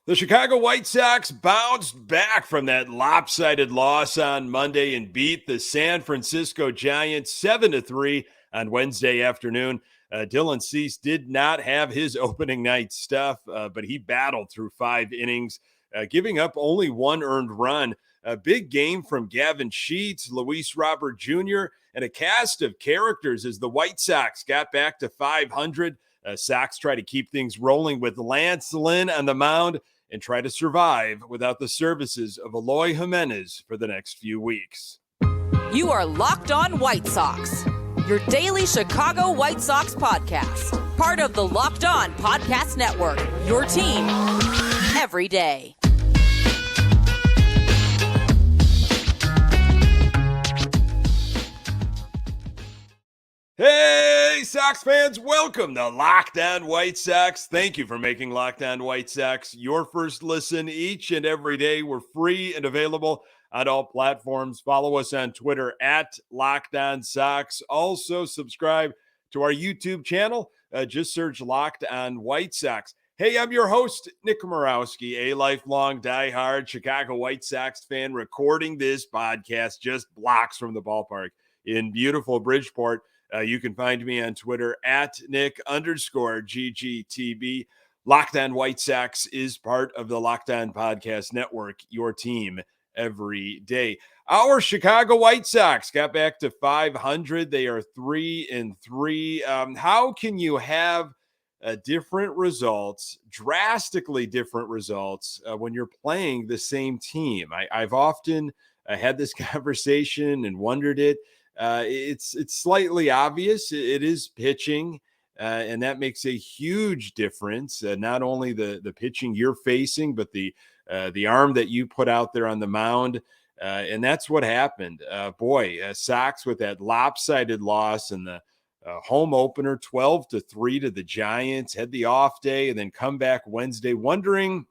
The Chicago White Sox bounced back from that lopsided loss on Monday and beat the San Francisco Giants 7-3 on Wednesday afternoon. Dylan Cease did not have his opening night stuff, but he battled through 5 innings, giving up only one earned run. A big game from Gavin Sheets, Luis Robert Jr., and a cast of characters as the White Sox got back to 500. Sox try to keep things rolling with Lance Lynn on the mound and try to survive without the services of Eloy Jimenez for the next few weeks. You are Locked On White Sox, your daily Chicago White Sox podcast. Part of the Locked On Podcast Network, your team every day. Hey, Sox fans, welcome to Locked On White Sox. Thank you for making Locked On White Sox your first listen each and every day. We're free and available on all platforms. Follow us on Twitter at Locked On Sox. Also, subscribe to our YouTube channel. Just search Locked On White Sox. Hey, I'm your host, Nick Morawski, a lifelong diehard Chicago White Sox fan, recording this podcast just blocks from the ballpark in beautiful Bridgeport. You can find me on Twitter at Nick_GGTB. Locked On White Sox is part of the Locked On Podcast Network, your team every day. Our Chicago White Sox got back to 500. They are 3-3. How can you have different results, drastically different results, when you're playing the same team? I've often had this conversation and wondered it. It's slightly obvious. It is pitching, and that makes a huge difference. Not only the pitching you're facing, but the arm that you put out there on the mound, and that's what happened. Sox with that lopsided loss and the home opener, 12-3 to the Giants, had the off day, and then come back Wednesday, wondering,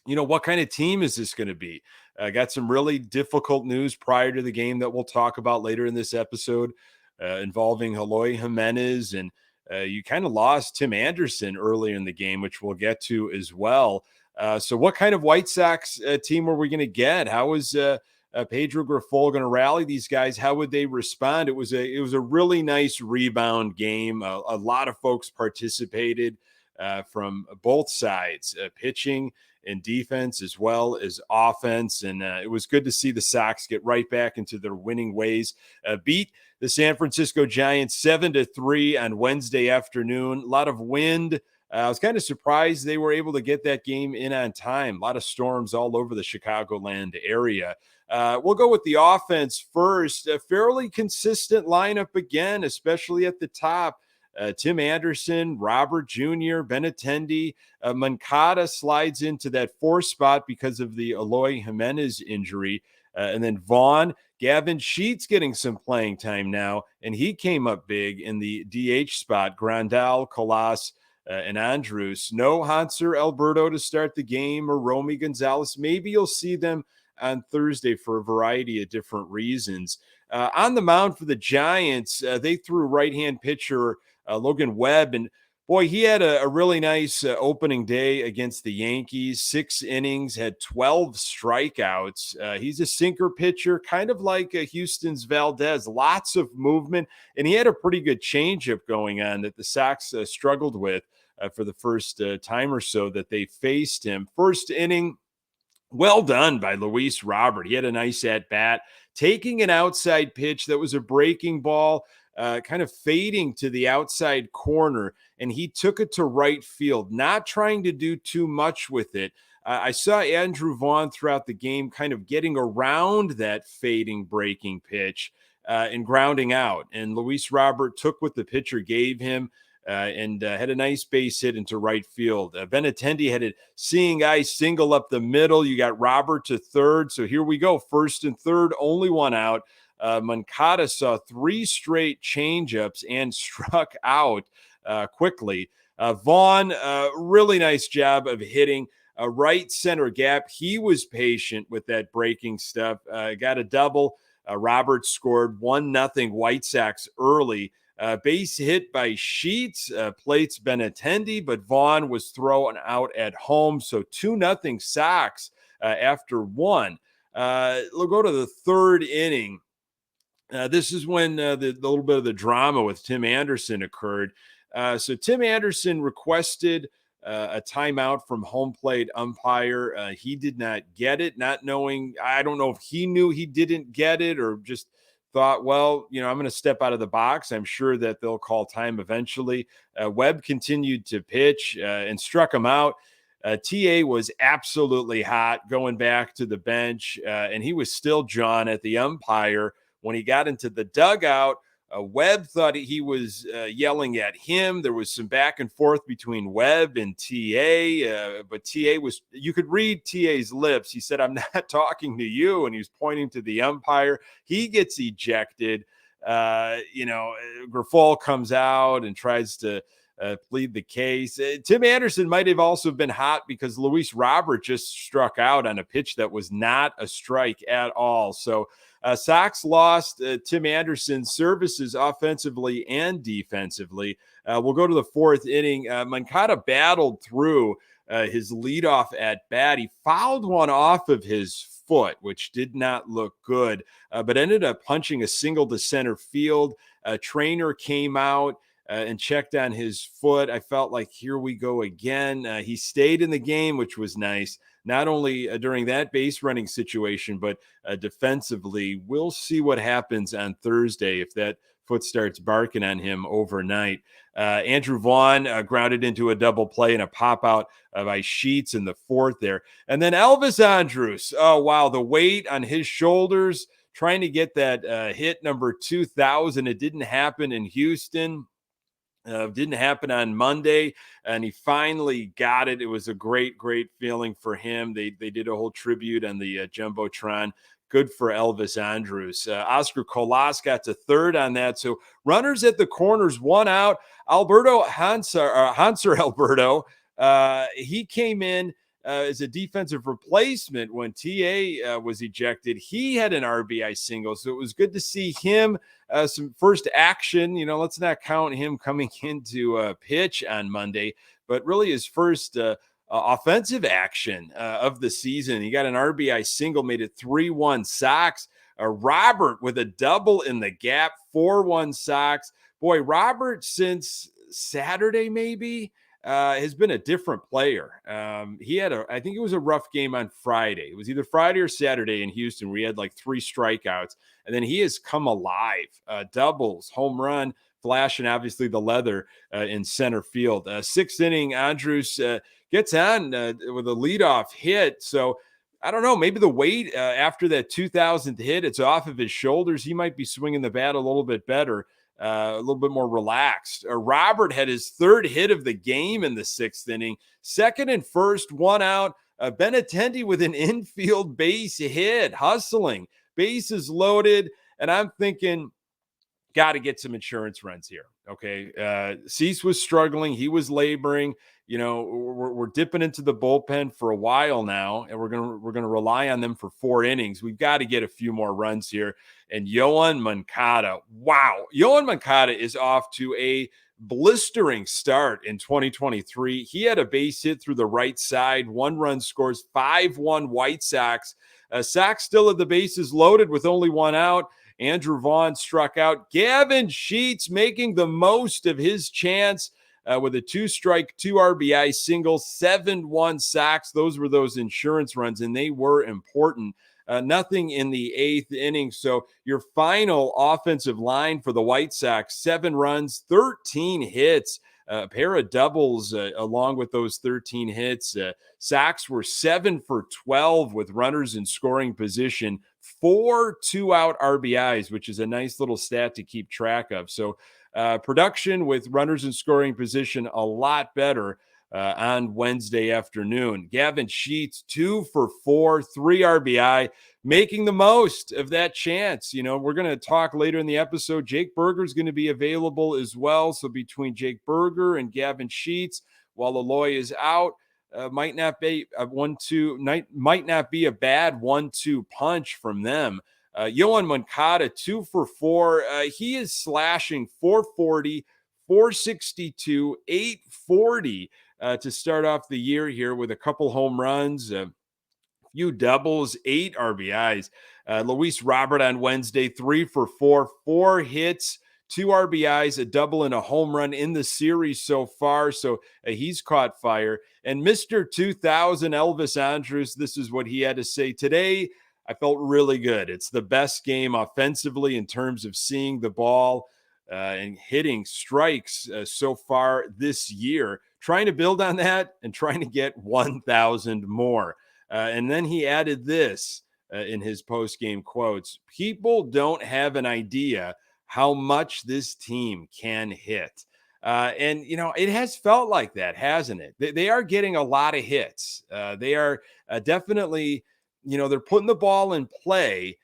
what kind of team is this going to be? Got some really difficult news prior to the game that we'll talk about later in this episode, involving Eloy Jimenez, and you kind of lost Tim Anderson earlier in the game, which we'll get to as well. So what kind of White Sox team are we going to get? How is Pedro Grifol going to rally these guys? How would they respond? It was a really nice rebound game. A lot of folks participated from both sides, pitching and defense as well as offense. And it was good to see the Sox get right back into their winning ways. Beat the San Francisco Giants 7-3 on Wednesday afternoon. A lot of wind. I was kind of surprised they were able to get that game in on time. A lot of storms all over the Chicagoland area. We'll go with the offense first. A fairly consistent lineup again, especially at the top. Tim Anderson, Robert Jr., Benintendi, Moncada slides into that fourth spot because of the Eloy Jimenez injury. And then Vaughn, Gavin Sheets getting some playing time now, and he came up big in the DH spot. Grandal, Colas, and Andrus. No Hanser Alberto to start the game, or Romy Gonzalez. Maybe you'll see them on Thursday for a variety of different reasons. On the mound for the Giants, they threw right-hand pitcher Logan Webb, and boy, he had a really nice opening day against the Yankees. 6 innings, had 12 strikeouts. He's a sinker pitcher, kind of like Houston's Valdez. Lots of movement, and he had a pretty good changeup going on that the Sox struggled with for the first time or so that they faced him. First inning, well done by Luis Robert. He had a nice at-bat, taking an outside pitch that was a breaking ball, kind of fading to the outside corner, and he took it to right field, not trying to do too much with it. I saw Andrew Vaughn throughout the game kind of getting around that fading breaking pitch and grounding out, and Luis Robert took what the pitcher gave him, and had a nice base hit into right field. Benintendi had a seeing eye single up the middle. You got Robert to third, so here we go. First and third, only one out. Moncada saw 3 straight changeups and struck out quickly. Vaughn, really nice job of hitting a right center gap. He was patient with that breaking stuff. Got a double. Robert scored 1-0 White Sox early. Base hit by Sheets, plates Benintendi, but Vaughn was thrown out at home. So 2-0 Sox after one. We'll go to the third inning. This is when the little bit of the drama with Tim Anderson occurred. So Tim Anderson requested a timeout from home plate umpire. He did not get it, not knowing. I don't know if he knew he didn't get it or just thought, well, I'm going to step out of the box. I'm sure that they'll call time eventually. Webb continued to pitch and struck him out. TA was absolutely hot going back to the bench, and he was still John at the umpire. When he got into the dugout, Webb thought he was yelling at him. There was some back and forth between Webb and TA, but TA was, you could read TA's lips. He said, "I'm not talking to you," and he was pointing to the umpire. He gets ejected. Grifol comes out and tries to plead the case. Tim Anderson might have also been hot because Luis Robert just struck out on a pitch that was not a strike at all. So Sox lost Tim Anderson's services offensively and defensively. We'll go to the fourth inning. Moncada battled through his leadoff at bat. He fouled one off of his foot, which did not look good, but ended up punching a single to center field. A trainer came out and checked on his foot. I felt like, here we go again. He stayed in the game, which was nice, not only during that base running situation, but defensively. We'll see what happens on Thursday if that foot starts barking on him overnight. Andrew Vaughn grounded into a double play and a pop out by Sheets in the fourth there. And then Elvis Andrus. Oh, wow. The weight on his shoulders trying to get that hit number 2,000. It didn't happen in Houston. Didn't happen on Monday, and he finally got it. It was a great, great feeling for him. They did a whole tribute on the Jumbotron. Good for Elvis Andrus. Oscar Colas got to third on that. So runners at the corners, one out. Hanser Alberto, he came in as a defensive replacement when TA was ejected. He had an RBI single, so it was good to see him. Some first action, let's not count him coming into pitch on Monday, but really his first offensive action of the season. He got an RBI single, made it 3-1 Sox. Robert with a double in the gap, 4-1 Sox. Boy, Robert since Saturday maybe has been a different player. He had I think it was a rough game on Friday. It was either Friday or Saturday in Houston where he had like 3 strikeouts, and then he has come alive. Doubles, home run, flash, and obviously the leather in center field. Sixth inning, Andrus gets on with a leadoff hit. So I don't know, maybe the weight after that 2000th hit, it's off of his shoulders. He might be swinging the bat a little bit better. A little bit more relaxed. Robert had his third hit of the game in the sixth inning. Second and first, one out. Benintendi with an infield base hit, hustling. Bases loaded. And I'm thinking, got to get some insurance runs here. Okay. Cease was struggling. He was laboring. We're dipping into the bullpen for a while now, and we're gonna rely on them for 4 innings. We've got to get a few more runs here. And Yoan Moncada, wow, Yoan Moncada is off to a blistering start in 2023. He had a base hit through the right side. 1 run scores, 5-1 White Sox. Sox still had the bases loaded with only 1 out. Andrew Vaughn struck out. Gavin Sheets making the most of his chance with a 2-strike, 2 RBI single, 7-1 Sox. Those were those insurance runs, and they were important. Nothing in the 8th inning. So your final offensive line for the White Sox, 7 runs, 13 hits, a pair of doubles along with those 13 hits. Sox were 7 for 12 with runners in scoring position, 4 2-out RBIs, which is a nice little stat to keep track of. So production with runners in scoring position a lot better on Wednesday afternoon. Gavin Sheets, 2 for 4, 3 RBI, making the most of that chance. We're going to talk later in the episode. Jake Berger is going to be available as well. So between Jake Berger and Gavin Sheets, while Eloy is out, might not be a bad 1-2 punch from them. Yoan Moncada, 2 for 4. He is slashing 440, 462, 840 to start off the year here with a couple home runs, few doubles, 8 RBIs. Luis Robert on Wednesday, 3 for 4, 4 hits, 2 RBIs, a double, and a home run in the series so far. So he's caught fire. And Mr. 2000, Elvis Andrus, this is what he had to say today. I felt really good. It's the best game offensively in terms of seeing the ball and hitting strikes so far this year. Trying to build on that and trying to get 1,000 more. And then he added this in his post-game quotes. People don't have an idea how much this team can hit. And, it has felt like that, hasn't it? They are getting a lot of hits. They are definitely, they're putting the ball in play.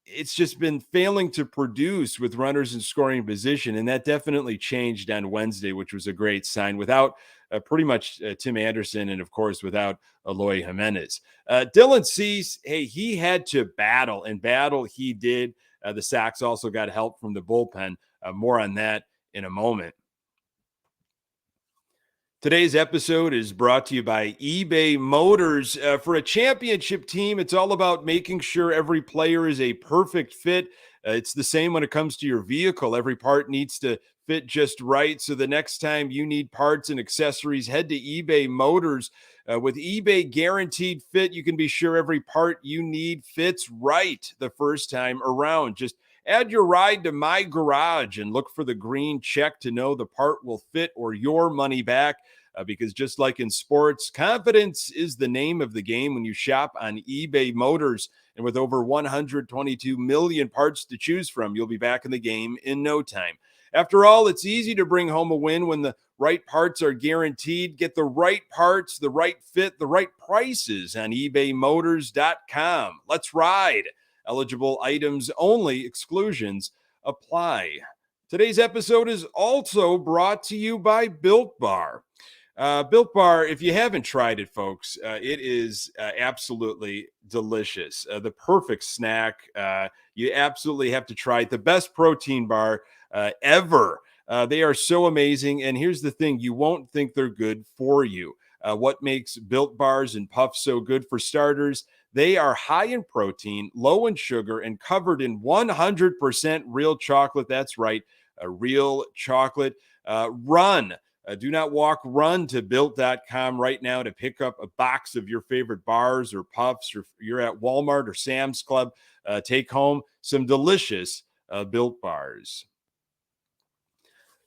It's just been failing to produce with runners in scoring position. And that definitely changed on Wednesday, which was a great sign without pretty much Tim Anderson and, of course, without Eloy Jimenez. Dylan Cease, hey, he had to battle, and battle he did. The Sox also got help from the bullpen. More on that in a moment. Today's episode is brought to you by eBay Motors. For a championship team, it's all about making sure every player is a perfect fit. It's the same when it comes to your vehicle. Every part needs to fit just right. So the next time you need parts and accessories, head to eBay Motors. With eBay Guaranteed Fit, you can be sure every part you need fits right the first time around. Just add your ride to My Garage and look for the green check to know the part will fit or your money back. Because just like in sports, confidence is the name of the game when you shop on eBay Motors. And with over 122 million parts to choose from, you'll be back in the game in no time. After all, it's easy to bring home a win when the right parts are guaranteed. Get the right parts, the right fit, the right prices on ebaymotors.com. Let's ride. Eligible items only. Exclusions apply. Today's episode is also brought to you by Built Bar. Built Bar, if you haven't tried it, folks, it is absolutely delicious. The perfect snack. You absolutely have to try it. The best protein bar ever. They are so amazing. And here's the thing, you won't think they're good for you. What makes Built Bars and Puffs so good? For starters, they are high in protein, low in sugar, and covered in 100% real chocolate. That's right, real chocolate. Do not walk, run to built.com right now to pick up a box of your favorite bars or puffs, or you're at Walmart or Sam's Club. Take home some delicious Built Bars.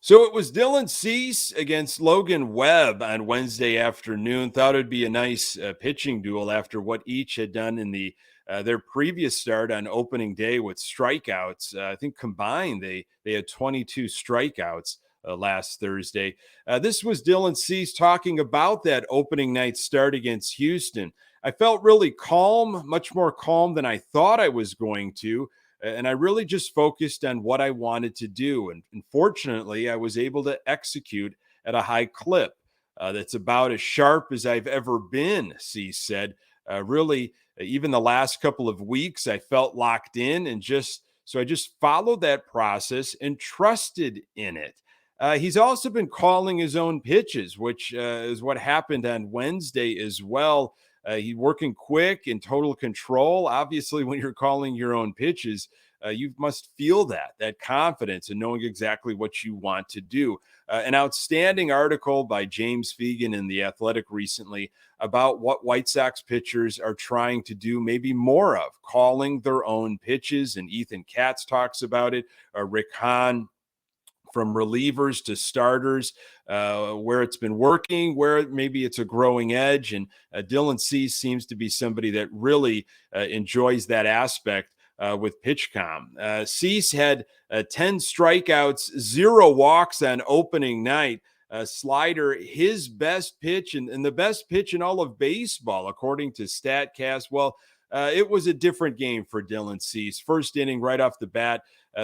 So it was Dylan Cease against Logan Webb on Wednesday afternoon. Thought it'd be a nice pitching duel after what each had done in their previous start on opening day with strikeouts. I think combined they had 22 strikeouts last Thursday. This was Dylan Cease talking about that opening night start against Houston. I felt really calm, much more calm than I thought I was going to. And I really just focused on what I wanted to do. And fortunately, I was able to execute at a high clip. That's about as sharp as I've ever been, Cease said. Really, even the last couple of weeks, I felt locked in, and I just followed that process and trusted in it. He's also been calling his own pitches, which is what happened on Wednesday as well. He's working quick in total control. Obviously, when you're calling your own pitches, you must feel that confidence and knowing exactly what you want to do. An outstanding article by James Fegan in The Athletic recently about what White Sox pitchers are trying to do maybe more of, calling their own pitches. And Ethan Katz talks about it. Rick Hahn, from relievers to starters, where it's been working, where maybe it's a growing edge. And Dylan Cease seems to be somebody that really enjoys that aspect with PitchCom. Cease had 10 strikeouts, 0 walks on opening night. Slider, his best pitch and the best pitch in all of baseball, according to StatCast. Well, it was a different game for Dylan Cease. First inning, right off the bat,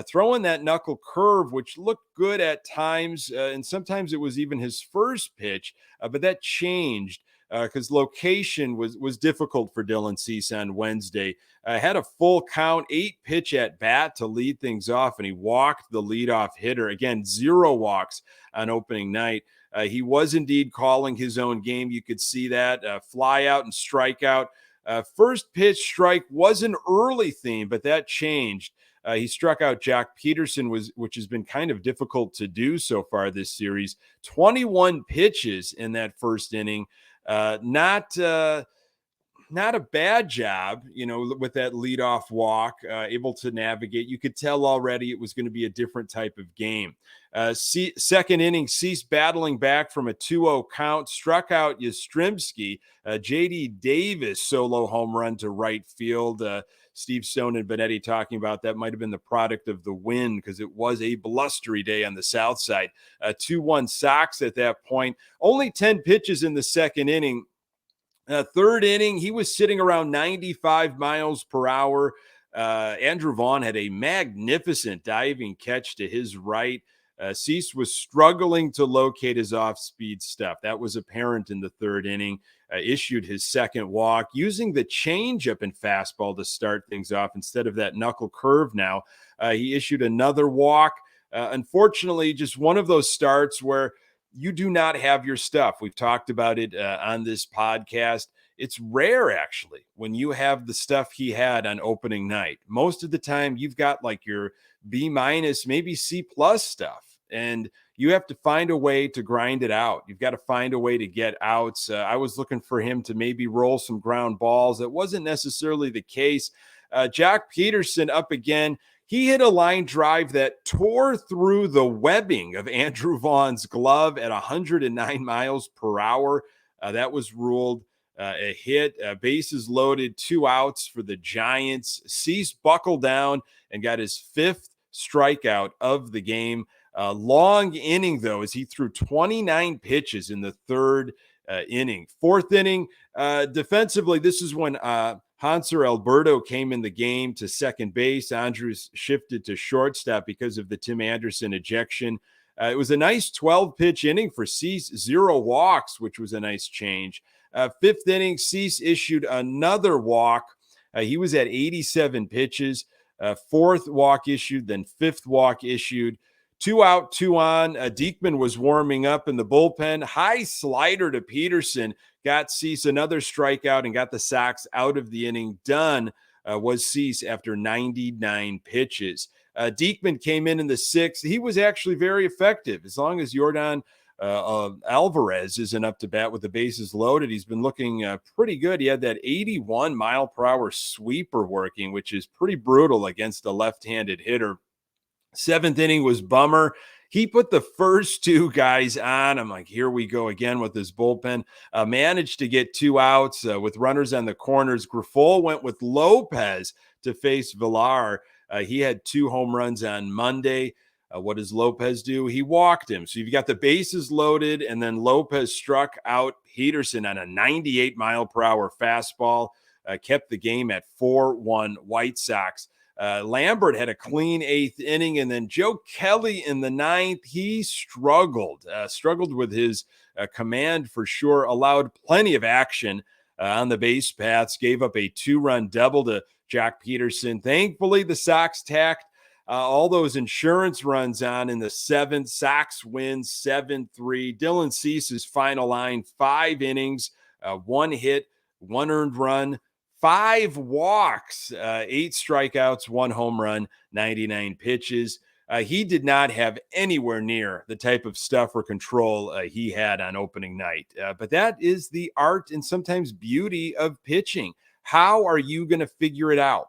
throwing that knuckle curve, which looked good at times, and sometimes it was even his first pitch, but that changed because location was difficult for Dylan Cease on Wednesday. Had a full count, 8-pitch at bat to lead things off, and he walked the leadoff hitter. Again, 0 walks on opening night. He was indeed calling his own game. You could see that. Fly out and strikeout. First pitch strike was an early theme, but that changed. He struck out Jack Peterson, which has been kind of difficult to do so far this series. 21 pitches in that first inning. Not a bad job, with that leadoff walk, able to navigate. You could tell already it was going to be a different type of game. Second inning, Cease battling back from a 2-0 count, struck out Yastrzemski. J.D. Davis solo home run to right field. Steve Stone and Benetti talking about that might have been the product of the wind because it was a blustery day on the south side. 2-1 Sox at that point. Only 10 pitches in the second inning. Third inning, he was sitting around 95 miles per hour. Andrew Vaughn had a magnificent diving catch to his right. Cease was struggling to locate his off-speed stuff. That was apparent in the third inning. Issued his second walk, using the changeup and fastball to start things off instead of that knuckle curve now. He issued another walk. Unfortunately, just one of those starts where you do not have your stuff. We've talked about it on this podcast. It's rare, actually, when you have the stuff he had on opening night. Most of the time, you've got like your B-, maybe C+ stuff. And you have to find a way to grind it out. You've got to find a way to get outs. I was looking for him to maybe roll some ground balls. That wasn't necessarily the case. Jack Peterson up again. He hit a line drive that tore through the webbing of Andrew Vaughn's glove at 109 miles per hour. That was ruled a hit. Bases loaded, 2 outs for the Giants. Cease buckled down and got his 5th strikeout of the game. Long inning, though, as he threw 29 pitches in the third inning. Fourth inning, defensively, this is when Hanser Alberto came in the game to second base. Andrus shifted to shortstop because of the Tim Anderson ejection. It was a nice 12-pitch inning for Cease, 0 walks, which was a nice change. Fifth inning, Cease issued another walk. He was at 87 pitches. Fourth walk issued, then fifth walk issued. 2 out, 2 on. Diekman was warming up in the bullpen. High slider to Peterson got Cease another strikeout and got the Sox out of the inning. Done was Cease after 99 pitches. Diekman came in the 6th. He was actually very effective. As long as Yordan Alvarez isn't up to bat with the bases loaded, he's been looking pretty good. He had that 81 mile per hour sweeper working, which is pretty brutal against a left-handed hitter. 7th inning was Bummer. He put the first 2 guys on. I'm like, here we go again with this bullpen. Managed to get 2 outs with runners on the corners. Grifol went with Lopez to face Villar. He had 2 home runs on Monday. What does Lopez do? He walked him. So you've got the bases loaded, and then Lopez struck out Peterson on a 98 mile per hour fastball, kept the game at 4-1 White Sox. Lambert had a clean 8th inning, and then Joe Kelly in the 9th, he struggled with his command for sure, allowed plenty of action on the base paths, gave up a 2-run double to Jack Peterson. Thankfully, the Sox tacked all those insurance runs on in the 7th. Sox win 7-3. Dylan Cease's final line, 5 innings, 1 hit, 1 earned run, 5 walks, 8 strikeouts, 1 home run, 99 pitches. He did not have anywhere near the type of stuff or control he had on opening night. But that is the art and sometimes beauty of pitching. How are you going to figure it out?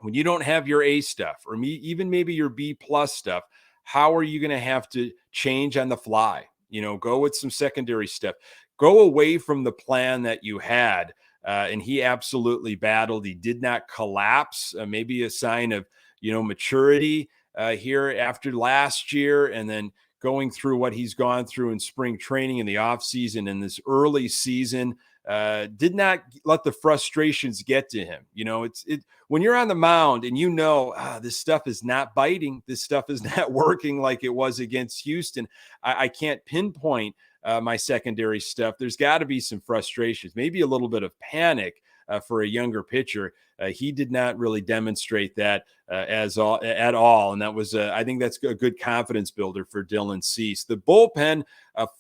When you don't have your A stuff or even maybe your B+ stuff, how are you going to have to change on the fly? Go with some secondary stuff. Go away from the plan that you had. And he absolutely battled. He did not collapse. Maybe a sign of, maturity here after last year, and then going through what he's gone through in spring training in the offseason and this early season. Did not let the frustrations get to him. When you're on the mound and this stuff is not biting, this stuff is not working like it was against Houston. I can't pinpoint my secondary stuff, there's got to be some frustrations, maybe a little bit of panic for a younger pitcher. He did not really demonstrate that at all. And that was, I think that's a good confidence builder for Dylan Cease. The bullpen,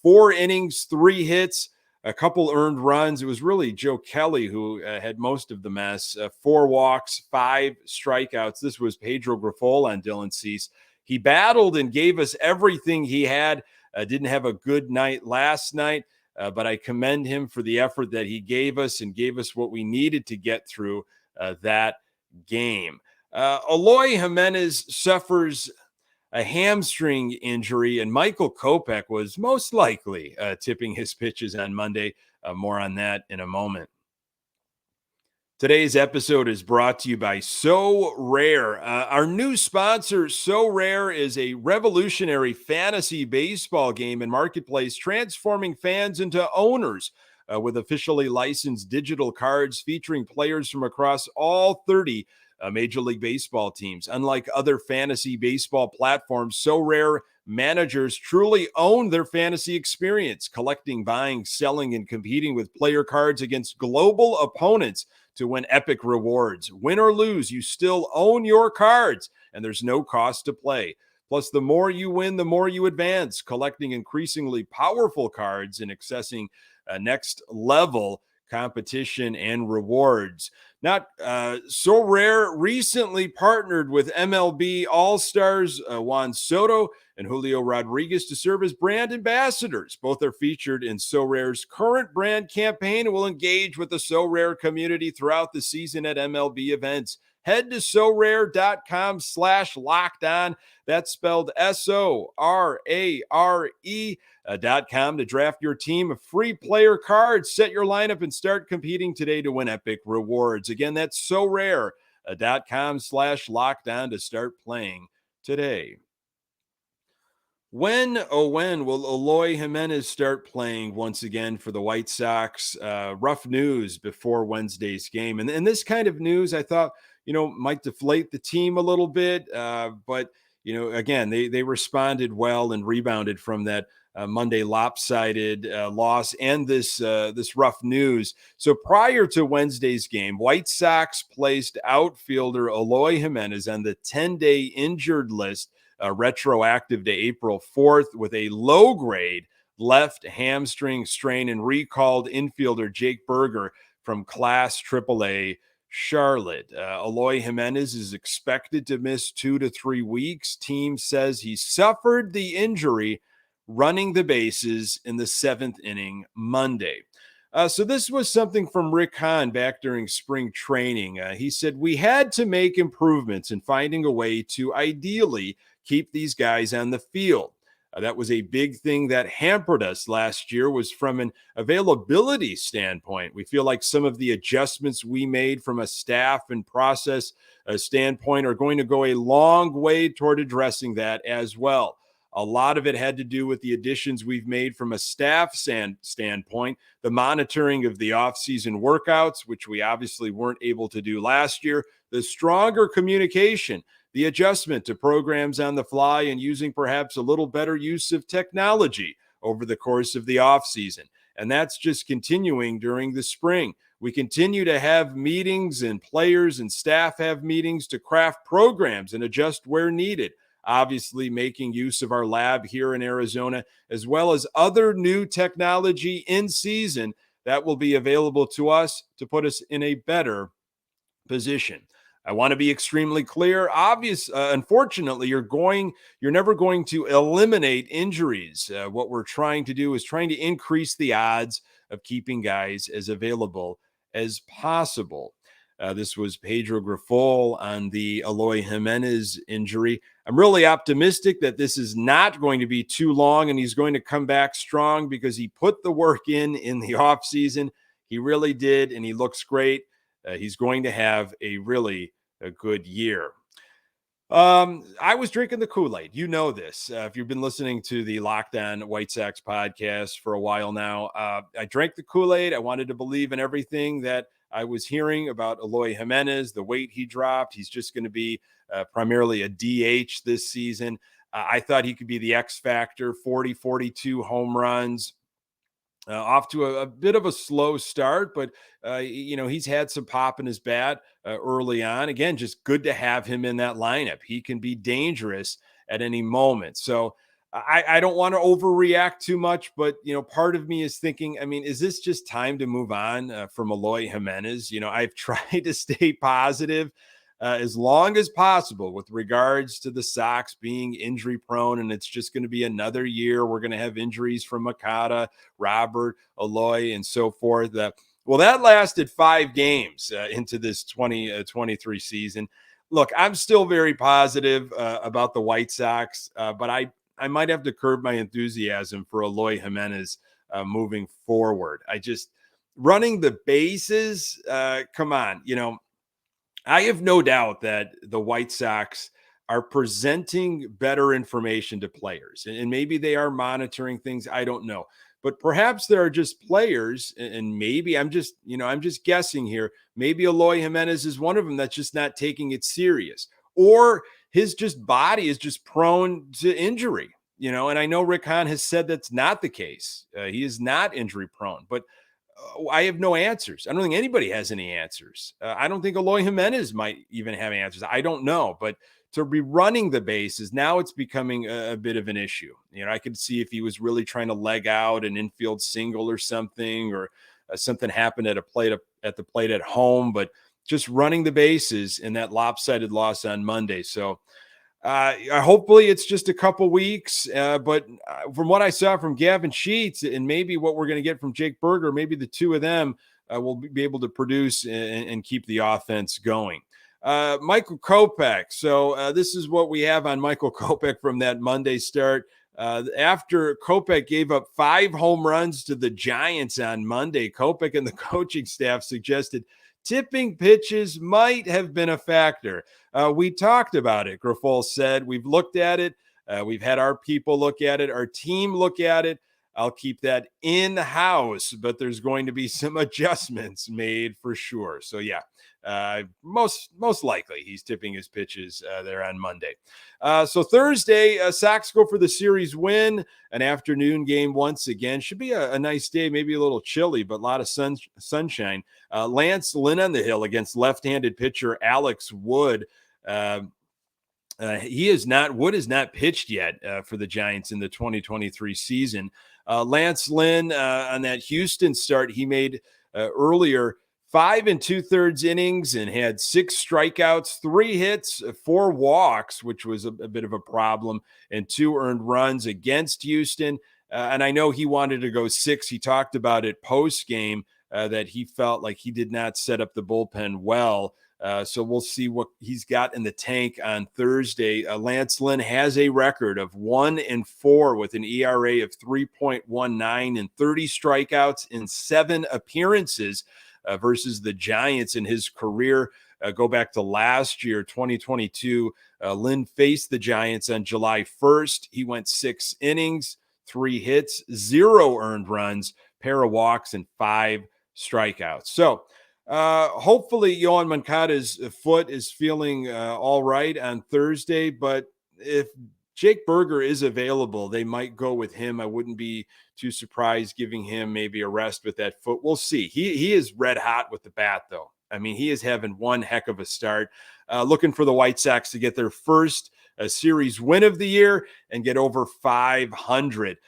4 innings, 3 hits, a couple earned runs. It was really Joe Kelly who had most of the mess. 4 walks, 5 strikeouts. This was Pedro Grifol on Dylan Cease. He battled and gave us everything he had. Didn't have a good night last night, but I commend him for the effort that he gave us and gave us what we needed to get through that game. Eloy Jimenez suffers a hamstring injury, and Michael Kopech was most likely tipping his pitches on Monday. More on that in a moment. Today's episode is brought to you by So Rare. Our new sponsor, So Rare, is a revolutionary fantasy baseball game and marketplace transforming fans into owners with officially licensed digital cards featuring players from across all 30 Major League Baseball teams. Unlike other fantasy baseball platforms, So Rare managers truly own their fantasy experience, collecting, buying, selling, and competing with player cards against global opponents to win epic rewards. Win or lose, you still own your cards, and there's no cost to play. Plus, the more you win, the more you advance, collecting increasingly powerful cards and accessing next level competition and rewards. So Rare recently partnered with MLB All-Stars Juan Soto and Julio Rodriguez to serve as brand ambassadors. Both are featured in So Rare's current brand campaign and will engage with the So Rare community throughout the season at MLB events. Head to sorare.com/lockedon. That's spelled SORARE.com to draft your team of free player cards. Set your lineup and start competing today to win epic rewards. Again, that's sorare.com/lockedon to start playing today. When will Eloy Jimenez start playing once again for the White Sox? Rough news before Wednesday's game. And this kind of news, I thought, might deflate the team a little bit. But, again, they responded well and rebounded from that Monday lopsided loss and this rough news. So prior to Wednesday's game, White Sox placed outfielder Eloy Jimenez on the 10-day injured list, retroactive to April 4th, with a low-grade left hamstring strain, and recalled infielder Jake Berger from Class AAA Charlotte. Eloy Jimenez is expected to miss 2 to 3 weeks. Team says he suffered the injury running the bases in the 7th inning Monday. So this was something from Rick Hahn back during spring training. He said, "We had to make improvements in finding a way to ideally keep these guys on the field. That was a big thing that hampered us last year, was from an availability standpoint. We feel like some of the adjustments we made from a staff and process standpoint are going to go a long way toward addressing that as well. A lot of it had to do with the additions we've made from a staff standpoint, the monitoring of the offseason workouts, which we obviously weren't able to do last year, the stronger communication, the adjustment to programs on the fly, and using perhaps a little better use of technology over the course of the offseason. And that's just continuing during the spring. We continue to have meetings, and players and staff have meetings to craft programs and adjust where needed. Obviously, making use of our lab here in Arizona, as well as other new technology in season that will be available to us to put us in a better position." I want to be extremely clear. Unfortunately, you're never going to eliminate injuries. What we're trying to do is trying to increase the odds of keeping guys as available as possible. This was Pedro Grifol on the Eloy Jimenez injury. I'm really optimistic that this is not going to be too long and he's going to come back strong, because he put the work in the offseason. He really did, and he looks great. He's going to have a good year. I was drinking the Kool-Aid. You know this. If you've been listening to the Locked On White Sox podcast for a while now, I drank the Kool-Aid. I wanted to believe in everything that I was hearing about Eloy Jimenez, the weight he dropped. He's just going to be primarily a DH this season. I thought he could be the X factor, 40, 42 home runs, Off to a bit of a slow start, but he's had some pop in his bat early on. Again, just good to have him in that lineup. He can be dangerous at any moment. So I don't want to overreact too much, but part of me is thinking, I mean, is this just time to move on from Eloy Jimenez? I've tried to stay positive as long as possible with regards to the Sox being injury prone, and it's just going to be another year. We're going to have injuries from Moncada, Robert, Eloy, and so forth. Well, that lasted 5 games into this 2023 season. Look, I'm still very positive about the White Sox, but I might have to curb my enthusiasm for Eloy Jimenez moving forward. Running the bases, come on, I have no doubt that the White Sox are presenting better information to players, and maybe they are monitoring things. I don't know, but perhaps there are just players, and maybe I'm just guessing here. Maybe Eloy Jimenez is one of them that's just not taking it serious, or his just body is just prone to injury. And I know Rick Hahn has said that's not the case. He is not injury prone, but I have no answers. I don't think anybody has any answers. I don't think Eloy Jimenez might even have answers. I don't know. But to be running the bases, now it's becoming a bit of an issue. I could see if he was really trying to leg out an infield single or something, or something happened at the plate at home. But just running the bases in that lopsided loss on Monday. So hopefully it's just a couple weeks, but from what I saw from Gavin Sheets and maybe what we're going to get from Jake Burger, maybe the two of them will be able to produce and keep the offense going. Michael Kopech. So this is what we have on Michael Kopech from that Monday start. After Kopech gave up 5 home runs to the Giants on Monday, Kopech and the coaching staff suggested tipping pitches might have been a factor. We talked about it, Grifol said. We've looked at it. We've had our people look at it, our team look at it. I'll keep that in-house, but there's going to be some adjustments made for sure. So, yeah, most likely he's tipping his pitches there on Monday. So Thursday, Sox go for the series win, an afternoon game once again. Should be a nice day, maybe a little chilly, but a lot of sunshine. Lance Lynn on the hill against left-handed pitcher Alex Wood. Wood has not pitched yet for the Giants in the 2023 season. Lance Lynn on that Houston start he made earlier, 5 2/3 innings and had 6 strikeouts, 3 hits, 4 walks, which was a bit of a problem, and 2 earned runs against Houston. And I know he wanted to go 6. He talked about it post game that he felt like he did not set up the bullpen well. So we'll see what he's got in the tank on Thursday. Lance Lynn has a record of 1-4 with an ERA of 3.19 and 30 strikeouts in 7 appearances versus the Giants in his career. Go back to last year, 2022. Lynn faced the Giants on July 1st. He went 6 innings, 3 hits, 0 earned runs, pair of walks, and 5 strikeouts. So hopefully Yoan Moncada's foot is feeling all right on Thursday, but if Jake Burger is available, they might go with him. I wouldn't be too surprised giving him maybe a rest with that foot. We'll see. He is red hot with the bat, though. I mean, he is having one heck of a start. Looking for the White Sox to get their first series win of the year and get over 500.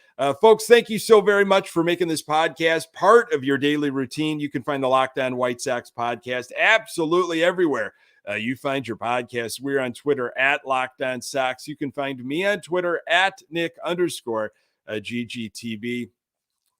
Folks, thank you so very much for making this podcast part of your daily routine. You can find the Locked On White Sox podcast absolutely everywhere you find your podcast. We're on Twitter at Locked On Sox. You can find me on Twitter at Nick_GGTB.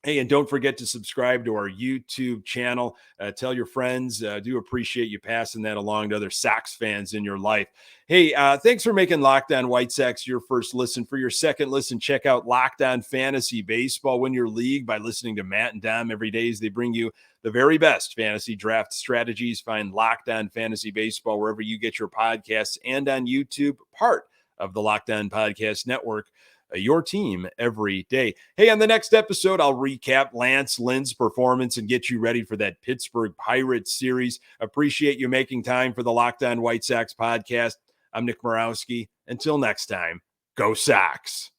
Hey, and don't forget to subscribe to our YouTube channel. Tell your friends. Do appreciate you passing that along to other Sox fans in your life. Hey, thanks for making Locked On White Sox your first listen. For your second listen, check out Locked On Fantasy Baseball. Win your league by listening to Matt and Dom every day as they bring you the very best fantasy draft strategies. Find Locked On Fantasy Baseball wherever you get your podcasts and on YouTube, part of the Locked On Podcast Network. Your team every day. Hey, on the next episode, I'll recap Lance Lynn's performance and get you ready for that Pittsburgh Pirates series. Appreciate you making time for the Locked On White Sox podcast. I'm Nick Morawski. Until next time, go Sox.